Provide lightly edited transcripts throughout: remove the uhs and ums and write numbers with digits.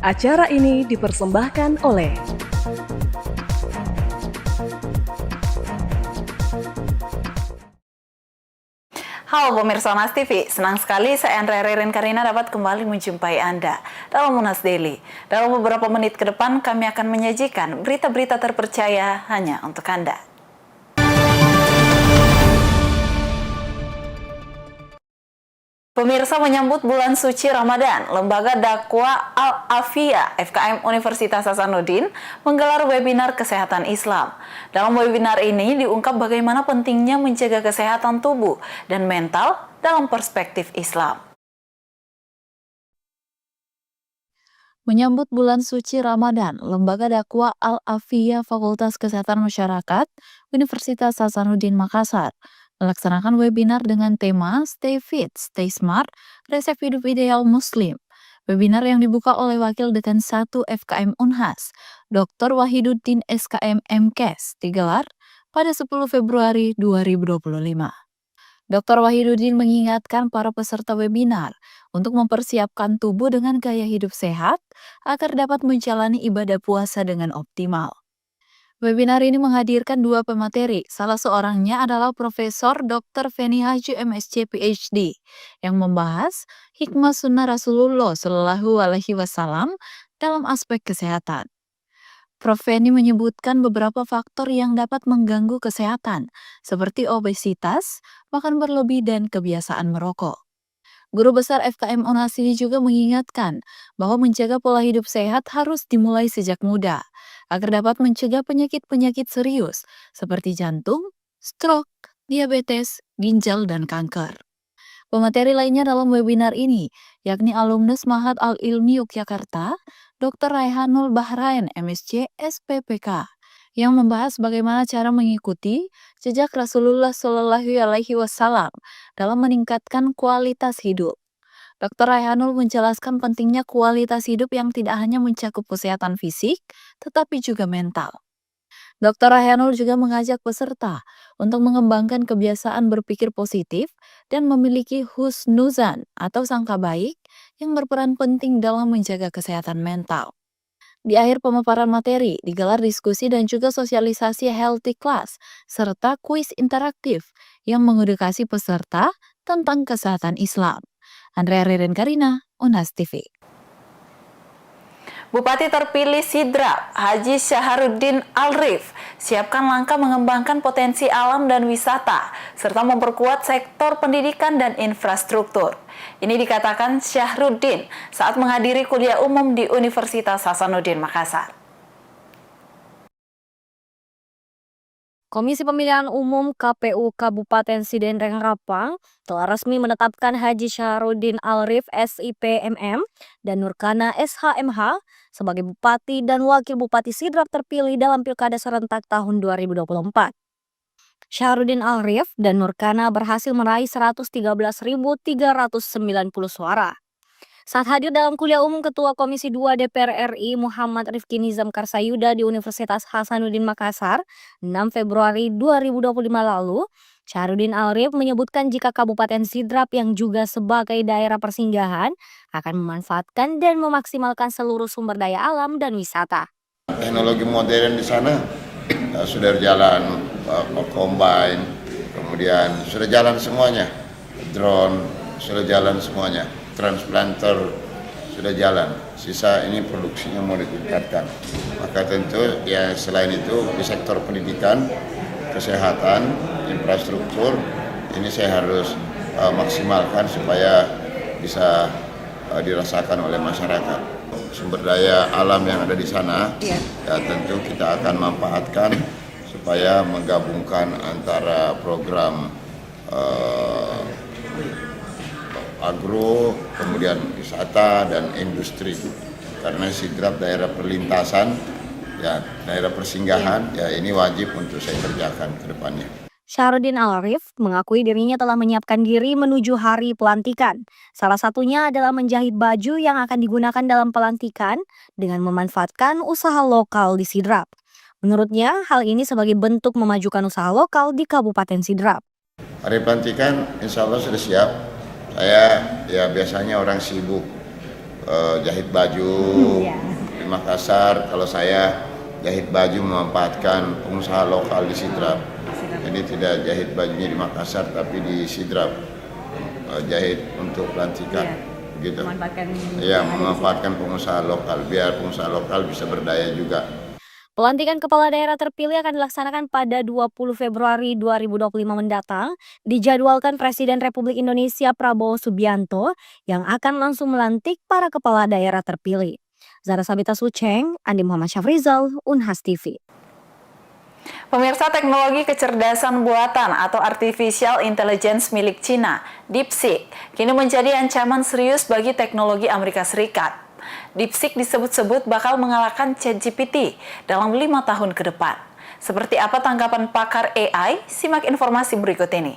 Acara ini dipersembahkan oleh Halo pemirsa Monas TV, senang sekali saya Andrea Ririn Karina dapat kembali menjumpai Anda dalam Monas Daily. Dalam beberapa menit ke depan kami akan menyajikan berita-berita terpercaya hanya untuk Anda. Pemirsa, menyambut bulan suci Ramadan, Lembaga Dakwah Al-Afiyah FKM Universitas Hasanuddin menggelar webinar kesehatan Islam. Dalam webinar ini diungkap bagaimana pentingnya menjaga kesehatan tubuh dan mental dalam perspektif Islam. Menyambut bulan suci Ramadan, Lembaga Dakwah Al-Afiyah Fakultas Kesehatan Masyarakat Universitas Hasanuddin Makassar melaksanakan webinar dengan tema Stay Fit, Stay Smart, Resep Hidup Ideal Muslim. Webinar yang dibuka oleh Wakil Dekan 1 FKM Unhas, Dr. Wahiduddin SKM MKes, digelar pada 10 Februari 2025. Dr. Wahiduddin mengingatkan para peserta webinar untuk mempersiapkan tubuh dengan gaya hidup sehat agar dapat menjalani ibadah puasa dengan optimal. Webinar ini menghadirkan dua pemateri, salah seorangnya adalah Profesor Dr. Feni Haji MSc PhD yang membahas hikmah sunnah Rasulullah Shallallahu Alaihi Wasallam dalam aspek kesehatan. Prof. Feni menyebutkan beberapa faktor yang dapat mengganggu kesehatan, seperti obesitas, makan berlebih, dan kebiasaan merokok. Guru besar FKM Unhas ini juga mengingatkan bahwa menjaga pola hidup sehat harus dimulai sejak muda, agar dapat mencegah penyakit-penyakit serius seperti jantung, stroke, diabetes, ginjal, dan kanker. Pemateri lainnya dalam webinar ini, yakni alumnus Mahat Al-Ilmi Yogyakarta, Dr. Raihanul Bahrain MSc SPPK, yang membahas bagaimana cara mengikuti jejak Rasulullah Shallallahu Alaihi Wasallam dalam meningkatkan kualitas hidup. Dr. Raihanul menjelaskan pentingnya kualitas hidup yang tidak hanya mencakup kesehatan fisik, tetapi juga mental. Dr. Raihanul juga mengajak peserta untuk mengembangkan kebiasaan berpikir positif dan memiliki husnuzan atau sangka baik yang berperan penting dalam menjaga kesehatan mental. Di akhir pemaparan materi, digelar diskusi dan juga sosialisasi healthy class, serta kuis interaktif yang mengedukasi peserta tentang kesehatan Islam. Andrea Ririn Karina, Unhas TV. Bupati terpilih Sidrap, Haji Syahrudin Alrif, siapkan langkah mengembangkan potensi alam dan wisata, serta memperkuat sektor pendidikan dan infrastruktur. Ini dikatakan Syahrudin saat menghadiri kuliah umum di Universitas Hasanuddin Makassar. Komisi Pemilihan Umum KPU Kabupaten Sidendreng Rapang telah resmi menetapkan Haji Syahrudin Alrif SIPMM dan Nurkana SHMH sebagai Bupati dan Wakil Bupati Sidrap terpilih dalam Pilkada serentak tahun 2024. Syahrudin Alrif dan Nurkana berhasil meraih 113.390 suara. Saat hadir dalam kuliah umum Ketua Komisi 2 DPR RI Muhammad Rifki Nizam Karsayuda di Universitas Hasanuddin Makassar 6 Februari 2025 lalu, Syahrudin Alrif menyebutkan jika Kabupaten Sidrap yang juga sebagai daerah persinggahan akan memanfaatkan dan memaksimalkan seluruh sumber daya alam dan wisata. Teknologi modern di sana sudah jalan, combine, kemudian sudah jalan semuanya, drone sudah jalan semuanya. Transplanter sudah jalan, sisa ini produksinya mau ditingkatkan. Maka tentu ya selain itu di sektor pendidikan, kesehatan, infrastruktur ini saya harus maksimalkan supaya bisa dirasakan oleh masyarakat. Sumber daya alam yang ada di sana ya tentu kita akan manfaatkan supaya menggabungkan antara program agro, kemudian wisata dan industri. Karena Sidrap daerah perlintasan, ya daerah persinggahan, ya ini wajib untuk saya kerjakan ke depannya. Syahrudin Alrif mengakui dirinya telah menyiapkan diri menuju hari pelantikan. Salah satunya adalah menjahit baju yang akan digunakan dalam pelantikan dengan memanfaatkan usaha lokal di Sidrap. Menurutnya, hal ini sebagai bentuk memajukan usaha lokal di Kabupaten Sidrap. Hari pelantikan insya Allah sudah siap. Saya ya biasanya orang sibuk jahit baju di Makassar. Kalau saya jahit baju memanfaatkan pengusaha lokal di Sidrap. Jadi tidak jahit bajunya di Makassar tapi di Sidrap, jahit untuk pelantikan. Gitu. Memanfaatkan pengusaha lokal biar pengusaha lokal bisa berdaya juga. Pelantikan kepala daerah terpilih akan dilaksanakan pada 20 Februari 2025 mendatang. Dijadwalkan Presiden Republik Indonesia Prabowo Subianto yang akan langsung melantik para kepala daerah terpilih. Zara Sabita Suceng, Andi Muhammad Syafrizal, Unhas TV. Pemirsa, teknologi kecerdasan buatan atau artificial intelligence milik Cina, DeepSeek, kini menjadi ancaman serius bagi teknologi Amerika Serikat. DeepSeek disebut-sebut bakal mengalahkan ChatGPT dalam 5 tahun ke depan. Seperti apa tanggapan pakar AI? Simak informasi berikut ini.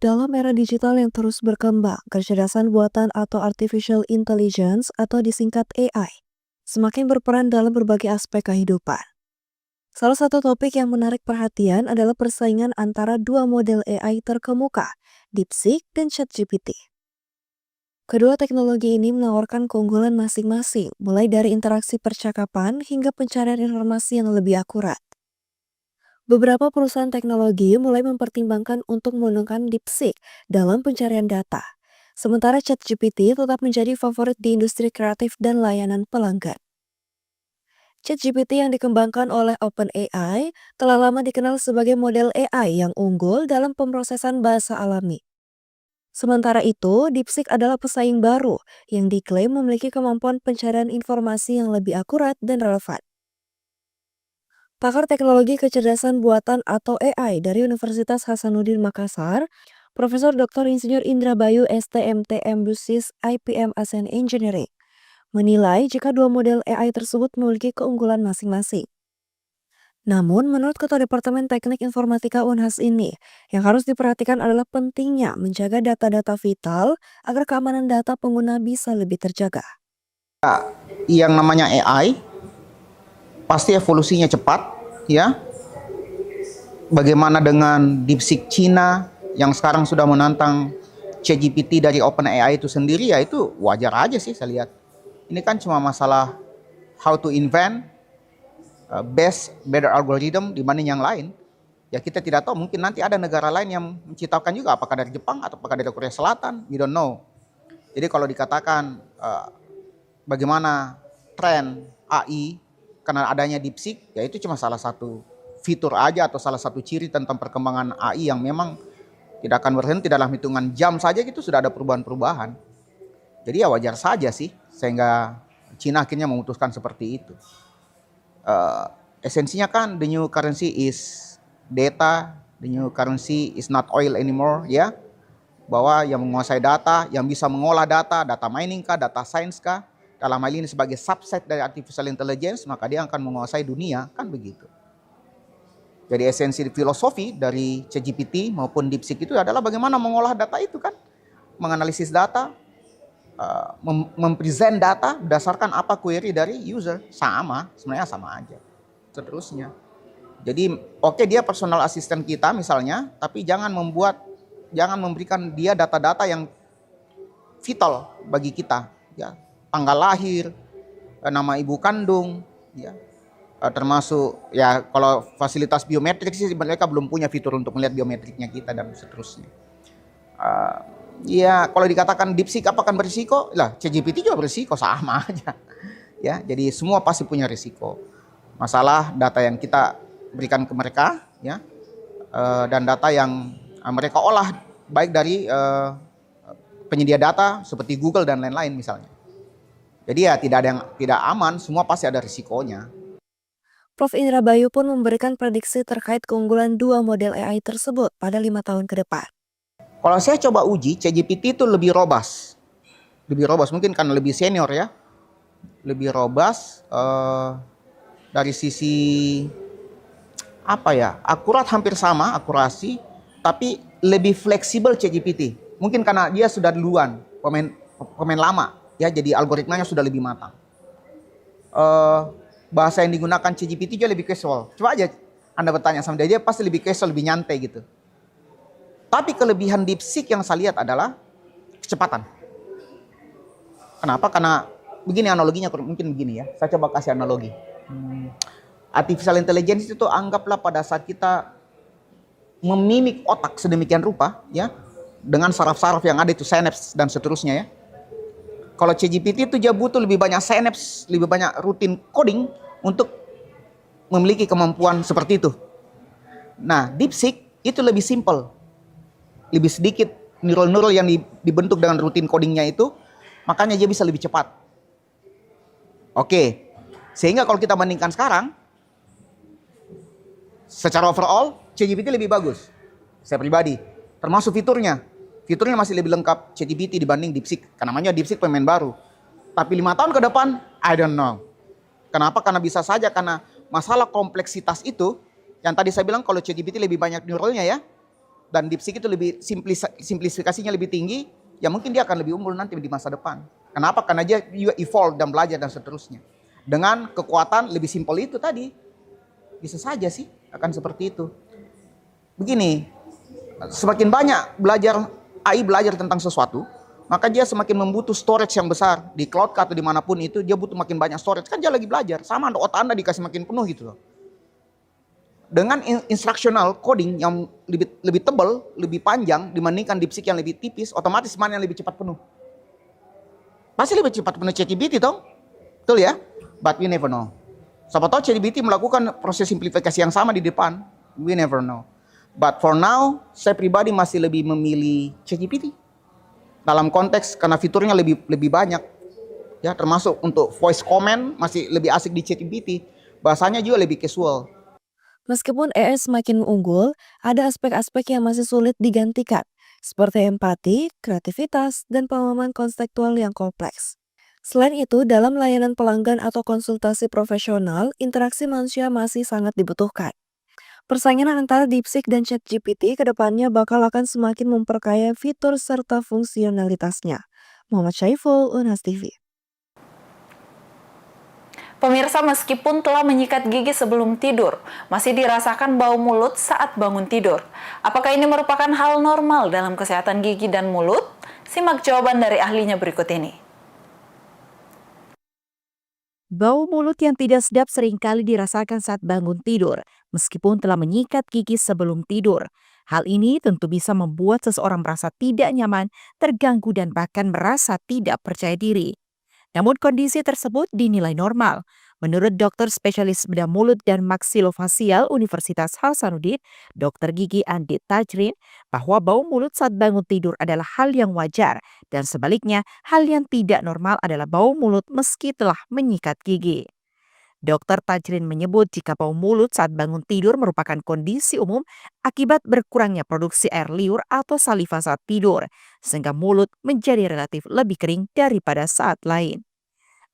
Dalam era digital yang terus berkembang, kecerdasan buatan atau artificial intelligence atau disingkat AI semakin berperan dalam berbagai aspek kehidupan. Salah satu topik yang menarik perhatian adalah persaingan antara dua model AI terkemuka, DeepSeek dan ChatGPT. Kedua teknologi ini menawarkan keunggulan masing-masing, mulai dari interaksi percakapan hingga pencarian informasi yang lebih akurat. Beberapa perusahaan teknologi mulai mempertimbangkan untuk menggunakan DeepSeek dalam pencarian data, sementara ChatGPT tetap menjadi favorit di industri kreatif dan layanan pelanggan. ChatGPT yang dikembangkan oleh OpenAI telah lama dikenal sebagai model AI yang unggul dalam pemrosesan bahasa alami. Sementara itu, DeepSeek adalah pesaing baru yang diklaim memiliki kemampuan pencarian informasi yang lebih akurat dan relevan. Pakar teknologi kecerdasan buatan atau AI dari Universitas Hasanuddin Makassar, Profesor Dr. Insinyur Indra Bayu STMTM BUSIS IPM ASEAN Engineering, menilai jika dua model AI tersebut memiliki keunggulan masing-masing. Namun, menurut Ketua Departemen Teknik Informatika Unhas ini, yang harus diperhatikan adalah pentingnya menjaga data-data vital agar keamanan data pengguna bisa lebih terjaga. Yang namanya AI pasti evolusinya cepat, ya. Bagaimana dengan DeepSeek Cina yang sekarang sudah menantang ChatGPT dari OpenAI itu sendiri, ya itu wajar aja sih saya lihat. Ini kan cuma masalah how to invent better algorithm dibanding yang lain. Ya kita tidak tahu, mungkin nanti ada negara lain yang menciptakan juga, apakah dari Jepang atau apakah dari Korea Selatan, we don't know. Jadi kalau dikatakan bagaimana tren AI karena adanya DeepSeek, ya itu cuma salah satu fitur aja atau salah satu ciri tentang perkembangan AI yang memang tidak akan berhenti dalam hitungan jam saja gitu sudah ada perubahan-perubahan. Jadi ya wajar saja sih sehingga Cina akhirnya memutuskan seperti itu. Esensinya kan the new currency is data, the new currency is not oil anymore, ya. Bahwa yang menguasai data, yang bisa mengolah data, data mining kah, data science kah, dalam hal ini sebagai subset dari artificial intelligence, maka dia akan menguasai dunia, kan begitu. Jadi esensi filosofi dari ChatGPT maupun DeepSeek itu adalah bagaimana mengolah data itu kan, menganalisis data, mempresent data berdasarkan apa query dari user, sebenarnya sama aja seterusnya. Jadi oke, dia personal assistant kita misalnya, tapi jangan memberikan dia data-data yang vital bagi kita, ya, tanggal lahir, nama ibu kandung, ya, termasuk ya kalau fasilitas biometrik sih mereka belum punya fitur untuk melihat biometriknya kita dan seterusnya. Ya kalau dikatakan DeepSeek apakah berisiko? Lah ChatGPT juga berisiko, sama aja. Ya, jadi semua pasti punya risiko. Masalah data yang kita berikan ke mereka, ya, dan data yang mereka olah baik dari penyedia data seperti Google dan lain-lain misalnya. Jadi ya tidak ada yang tidak aman, semua pasti ada risikonya. Prof. Indra Bayu pun memberikan prediksi terkait keunggulan dua model AI tersebut pada 5 tahun ke depan. Kalau saya coba uji, ChatGPT itu lebih robust. Lebih robust, mungkin karena lebih senior ya. Lebih robust dari sisi apa ya, akurat hampir sama, akurasi, tapi lebih fleksibel ChatGPT. Mungkin karena dia sudah duluan, pemain lama, ya, jadi algoritmanya sudah lebih matang. Bahasa yang digunakan ChatGPT juga lebih casual. Coba aja Anda bertanya sama dia pasti lebih casual, lebih nyantai gitu. Tapi kelebihan DeepSeek yang saya lihat adalah kecepatan. Kenapa? Karena begini analoginya, mungkin begini ya. Saya coba kasih analogi. Artificial intelligence itu anggaplah pada saat kita memimik otak sedemikian rupa ya, dengan saraf-saraf yang ada itu synapse dan seterusnya ya. Kalau ChatGPT itu dia butuh lebih banyak synapse, lebih banyak rutin coding untuk memiliki kemampuan seperti itu. Nah, DeepSeek itu lebih simple. Lebih sedikit neural yang dibentuk dengan rutin codingnya itu, makanya dia bisa lebih cepat. Oke. Sehingga kalau kita bandingkan sekarang, secara overall ChatGPT lebih bagus. Saya pribadi, termasuk fiturnya. Fiturnya masih lebih lengkap ChatGPT dibanding DeepSeek. Karena namanya DeepSeek pemain baru. Tapi 5 tahun ke depan, I don't know. Kenapa? Karena bisa saja karena masalah kompleksitas itu, yang tadi saya bilang kalau ChatGPT lebih banyak neuralnya ya, dan DeepSeek itu lebih simplifikasinya lebih tinggi, ya mungkin dia akan lebih unggul nanti di masa depan. Kenapa? Karena dia juga evolve dan belajar dan seterusnya. Dengan kekuatan lebih simpel itu tadi, bisa saja sih akan seperti itu. Begini, semakin banyak AI belajar tentang sesuatu, maka dia semakin membutuh storage yang besar di cloud atau dimanapun itu, dia butuh makin banyak storage. Kan dia lagi belajar, sama otak Anda dikasih makin penuh gitu loh. Dengan instructional coding yang lebih tebal, lebih panjang dibandingkan DeepSeek yang lebih tipis, otomatis mana yang lebih cepat penuh? Pasti lebih cepat penuh ChatGPT dong, betul ya? But we never know. Siapa tahu ChatGPT melakukan proses simplifikasi yang sama di depan, we never know. But for now, saya pribadi masih lebih memilih ChatGPT. Dalam konteks karena fiturnya lebih banyak. Ya, termasuk untuk voice comment masih lebih asik di ChatGPT. Bahasanya juga lebih casual. Meskipun AI semakin unggul, ada aspek-aspek yang masih sulit digantikan, seperti empati, kreativitas, dan pemahaman konseptual yang kompleks. Selain itu, dalam layanan pelanggan atau konsultasi profesional, interaksi manusia masih sangat dibutuhkan. Persaingan antara DeepSeek dan ChatGPT ke depannya bakal akan semakin memperkaya fitur serta fungsionalitasnya. Muhammad Syaiful, Unas TV. Pemirsa, meskipun telah menyikat gigi sebelum tidur, masih dirasakan bau mulut saat bangun tidur. Apakah ini merupakan hal normal dalam kesehatan gigi dan mulut? Simak jawaban dari ahlinya berikut ini. Bau mulut yang tidak sedap seringkali dirasakan saat bangun tidur, meskipun telah menyikat gigi sebelum tidur. Hal ini tentu bisa membuat seseorang merasa tidak nyaman, terganggu, dan bahkan merasa tidak percaya diri. Namun kondisi tersebut dinilai normal. Menurut dokter spesialis bedah mulut dan maksilofasial Universitas Hasanuddin, Dr. Gigi Andi Tajrin, bahwa bau mulut saat bangun tidur adalah hal yang wajar, dan sebaliknya hal yang tidak normal adalah bau mulut meski telah menyikat gigi. Dr. Tajrin menyebut jika bau mulut saat bangun tidur merupakan kondisi umum akibat berkurangnya produksi air liur atau saliva saat tidur, sehingga mulut menjadi relatif lebih kering daripada saat lain.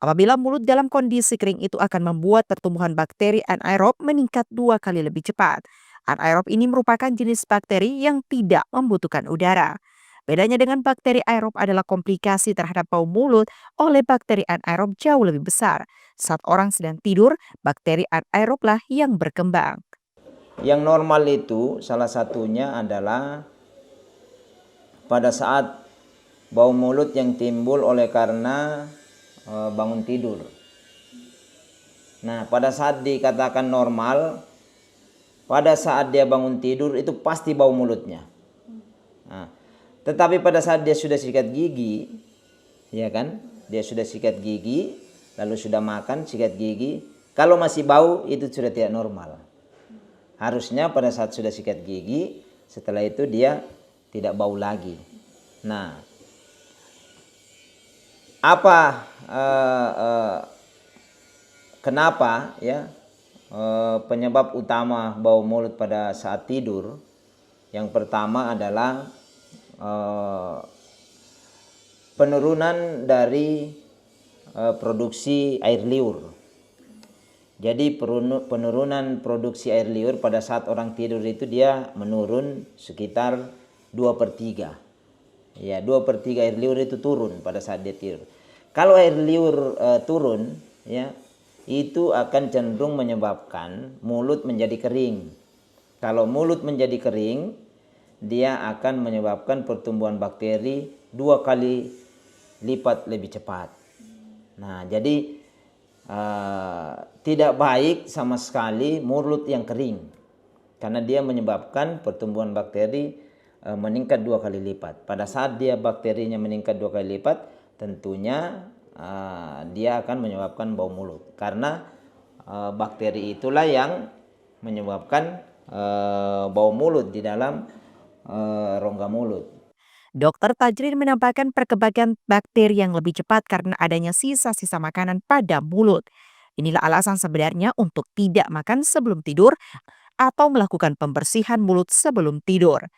Apabila mulut dalam kondisi kering itu akan membuat pertumbuhan bakteri anaerob meningkat 2 kali lebih cepat. Anaerob ini merupakan jenis bakteri yang tidak membutuhkan udara. Bedanya dengan bakteri aerob adalah komplikasi terhadap bau mulut oleh bakteri anaerob jauh lebih besar. Saat orang sedang tidur, bakteri anaeroblah yang berkembang. Yang normal itu salah satunya adalah pada saat bau mulut yang timbul oleh karena bangun tidur. Nah, pada saat dikatakan normal, pada saat dia bangun tidur itu pasti bau mulutnya. Nah, tetapi pada saat dia sudah sikat gigi, ya kan? Dia sudah sikat gigi, lalu sudah makan, sikat gigi. Kalau masih bau itu sudah tidak normal. Harusnya pada saat sudah sikat gigi, setelah itu dia tidak bau lagi. Nah, kenapa ya penyebab utama bau mulut pada saat tidur? Yang pertama adalah penurunan dari produksi air liur. Jadi penurunan produksi air liur pada saat orang tidur itu dia menurun sekitar 2/3. Ya, 2/3 air liur itu turun pada saat dia tidur. Kalau air liur turun, ya, itu akan cenderung menyebabkan mulut menjadi kering. Kalau mulut menjadi kering, dia akan menyebabkan pertumbuhan bakteri 2 kali lipat lebih cepat. Nah, jadi tidak baik sama sekali mulut yang kering, karena dia menyebabkan pertumbuhan bakteri meningkat 2 kali lipat. Pada saat dia bakterinya meningkat 2 kali lipat, tentunya dia akan menyebabkan bau mulut, karena bakteri itulah yang menyebabkan bau mulut di dalam rongga mulut. Dr. Tajrin menambahkan perkembangan bakteri yang lebih cepat karena adanya sisa-sisa makanan pada mulut. Inilah alasan sebenarnya untuk tidak makan sebelum tidur atau melakukan pembersihan mulut sebelum tidur.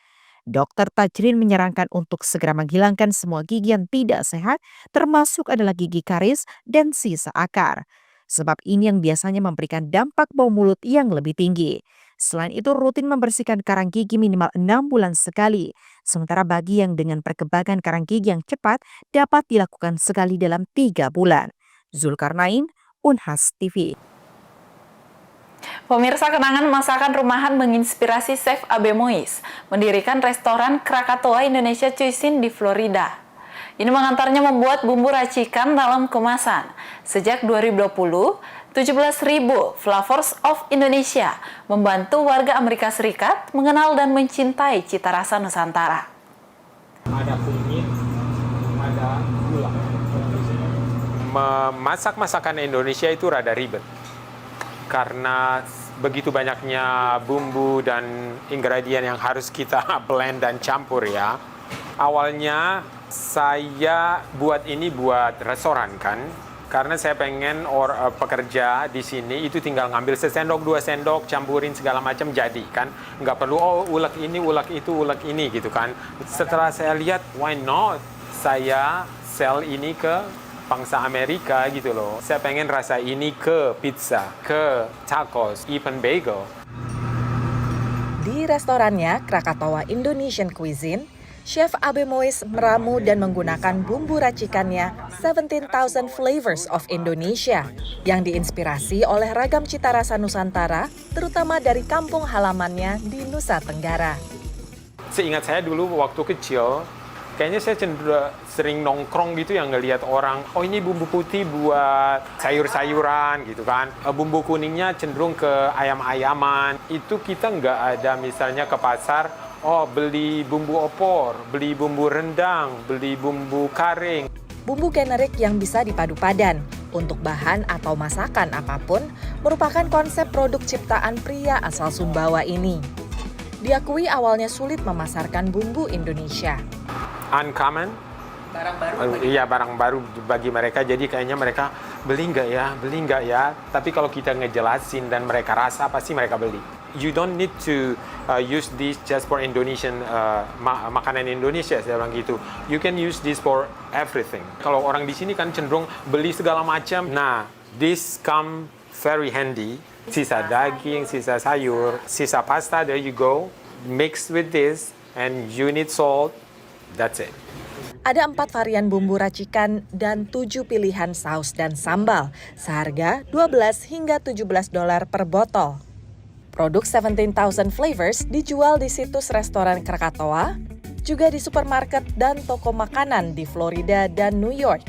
Dr. Tajrin menyarankan untuk segera menghilangkan semua gigi yang tidak sehat, termasuk adalah gigi karis dan sisa akar. Sebab ini yang biasanya memberikan dampak bau mulut yang lebih tinggi. Selain itu, rutin membersihkan karang gigi minimal 6 bulan sekali. Sementara bagi yang dengan perkembangan karang gigi yang cepat, dapat dilakukan sekali dalam 3 bulan. Zulkarnain, Unhas TV. Pemirsa, kenangan masakan rumahan menginspirasi Chef Abe Mois mendirikan restoran Krakatoa Indonesia Cuisine di Florida. Ini mengantarnya membuat bumbu racikan dalam kemasan. Sejak 2020, 17.000 Flavors of Indonesia membantu warga Amerika Serikat mengenal dan mencintai cita rasa Nusantara. Ada kunyit, ada gula. Memasak masakan Indonesia itu rada ribet. Karena begitu banyaknya bumbu dan ingredient yang harus kita blend dan campur ya. Awalnya saya buat ini buat restoran kan. Karena saya pengen pekerja di sini itu tinggal ngambil sesendok, 2 sendok, campurin segala macam jadi kan. Nggak perlu ulek ini, ulek itu, ulek ini gitu kan. Setelah saya lihat, why not saya sell ini ke bangsa Amerika gitu loh. Saya pengen rasa ini ke pizza, ke tacos, even bagel. Di restorannya Krakatoa Indonesian Cuisine, Chef Abe Mois meramu dan menggunakan bumbu racikannya 17,000 Flavors of Indonesia yang diinspirasi oleh ragam cita rasa Nusantara, terutama dari kampung halamannya di Nusa Tenggara. Seingat saya dulu waktu kecil, kayaknya saya cenderung sering nongkrong gitu yang ngelihat orang, oh ini bumbu putih buat sayur-sayuran gitu kan. Bumbu kuningnya cenderung ke ayam-ayaman. Itu kita nggak ada misalnya ke pasar, oh beli bumbu opor, beli bumbu rendang, beli bumbu karing. Bumbu generik yang bisa dipadu padan untuk bahan atau masakan apapun merupakan konsep produk ciptaan pria asal Sumbawa ini. Diakui awalnya sulit memasarkan bumbu Indonesia. Uncommon, barang baru. Iya, barang baru bagi mereka. Jadi kayaknya mereka beli nggak ya. Tapi kalau kita ngejelasin dan mereka rasa, pasti mereka beli. You don't need to use this just for Indonesian makanan Indonesia, saya bilang gitu. You can use this for everything. Kalau orang di sini kan cenderung beli segala macam. Nah, this come very handy. Sisa daging, sisa sayur, sisa pasta, there you go. Mix with this and you need salt. That's it. Ada 4 varian bumbu racikan dan 7 pilihan saus dan sambal, seharga $12 hingga $17 per botol. Produk 17,000 Flavors dijual di situs restoran Krakatoa, juga di supermarket dan toko makanan di Florida dan New York.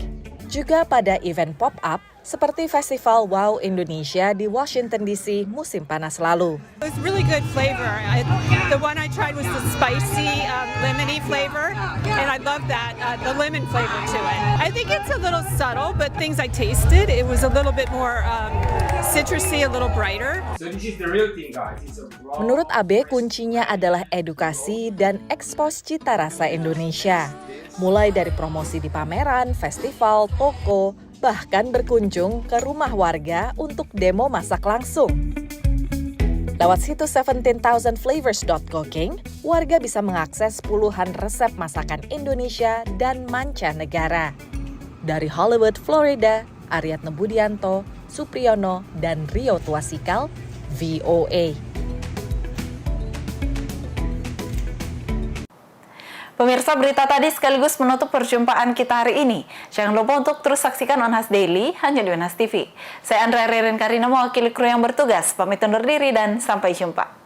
Juga pada event pop-up seperti Festival Wow Indonesia di Washington DC musim panas lalu. It was really good flavor. The one I tried was the spicy lemony flavor, and I love that, the lemon flavor to it. I think it's a little subtle, but things I tasted, it was a little bit more citrusy, a little brighter. So this is the real thing, guys. It's a raw. Menurut Abe, kuncinya adalah edukasi dan ekspos cita rasa Indonesia. Mulai dari promosi di pameran, festival, toko, bahkan berkunjung ke rumah warga untuk demo masak langsung. Lewat situs 17,000flavors.cooking, warga bisa mengakses puluhan resep masakan Indonesia dan mancanegara. Dari Hollywood, Florida, Aryatno Budianto, Supriyono, dan Rio Tuasikal, VOA. Pemirsa, berita tadi sekaligus menutup perjumpaan kita hari ini. Jangan lupa untuk terus saksikan Unhas Daily hanya di Unhas TV. Saya Andrea Ririn Karina mewakili kru yang bertugas. Pamit undur diri dan sampai jumpa.